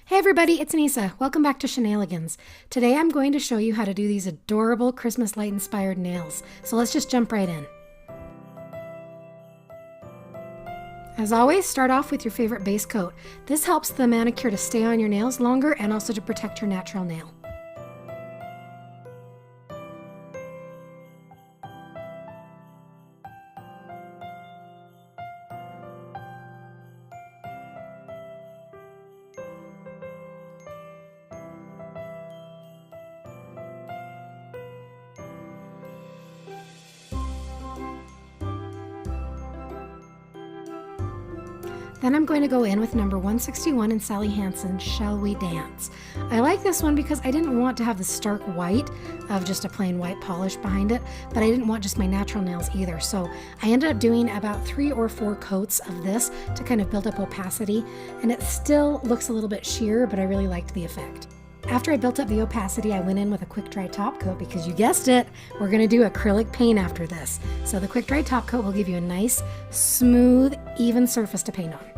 Hey everybody, it's Anissa. Welcome back to Shenanigans. Today I'm going to show you how to do these adorable Christmas light inspired nails. So let's just jump right in. As always, start off with your favorite base coat. This helps the manicure to stay on your nails longer and also to protect your natural nail. Then I'm going to go in with number 161 in Sally Hansen, Shall We Dance? I like this one because I didn't want to have the stark white of just a plain white polish behind it, but I didn't want just my natural nails either. So I ended up doing about 3 or 4 coats of this to kind of build up opacity, and it still looks a little bit sheer, but I really liked the effect. After I built up the opacity, I went in with a quick dry top coat because you guessed it, we're going to do acrylic paint after this. So the quick dry top coat will give you a nice, smooth, even surface to paint on.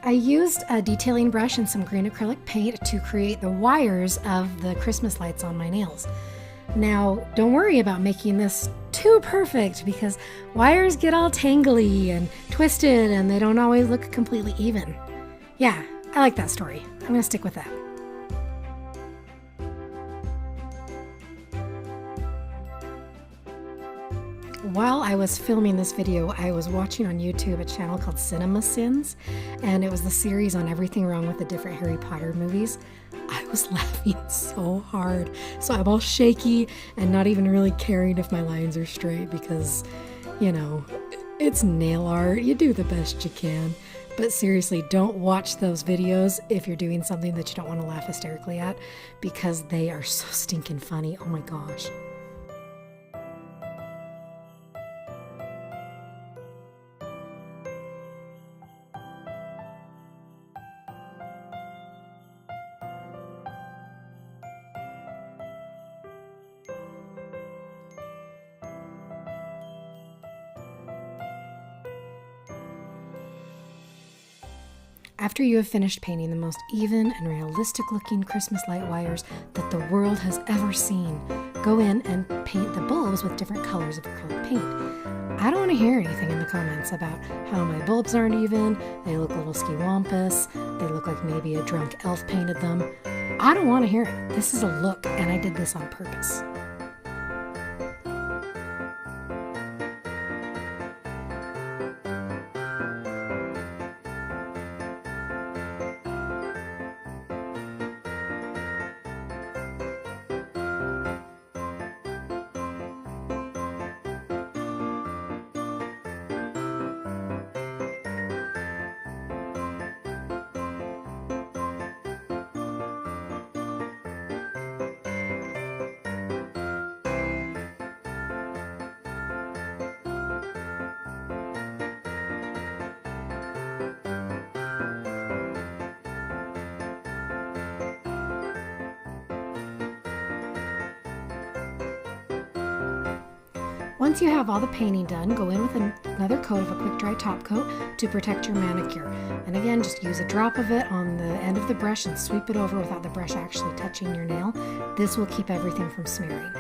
I used a detailing brush and some green acrylic paint to create the wires of the Christmas lights on my nails. Now, don't worry about making this too perfect because wires get all tangly and twisted and they don't always look completely even. Yeah, I like that story. I'm going to stick with that. While I was filming this video, I was watching on YouTube a channel called Cinema Sins, and it was the series on everything wrong with the different Harry Potter movies. I was laughing so hard, so I'm all shaky and not even really caring if my lines are straight because, you know, it's nail art. You do the best you can. But seriously, don't watch those videos if you're doing something that you don't want to laugh hysterically at because they are so stinking funny. Oh my gosh. After you have finished painting the most even and realistic looking Christmas light wires that the world has ever seen, go in and paint the bulbs with different colors of acrylic paint. I don't want to hear anything in the comments about how my bulbs aren't even, they look a little ski-wampus, they look like maybe a drunk elf painted them. I don't want to hear it. This is a look and I did this on purpose. Once you have all the painting done, go in with another coat of a quick dry top coat to protect your manicure. And again, just use a drop of it on the end of the brush and sweep it over without the brush actually touching your nail. This will keep everything from smearing.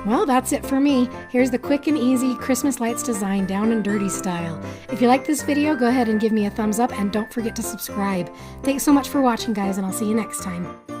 Well, that's it for me. Here's the quick and easy Christmas lights design down and dirty style. If you like this video, go ahead and give me a thumbs up and don't forget to subscribe. Thanks so much for watching, guys, and I'll see you next time.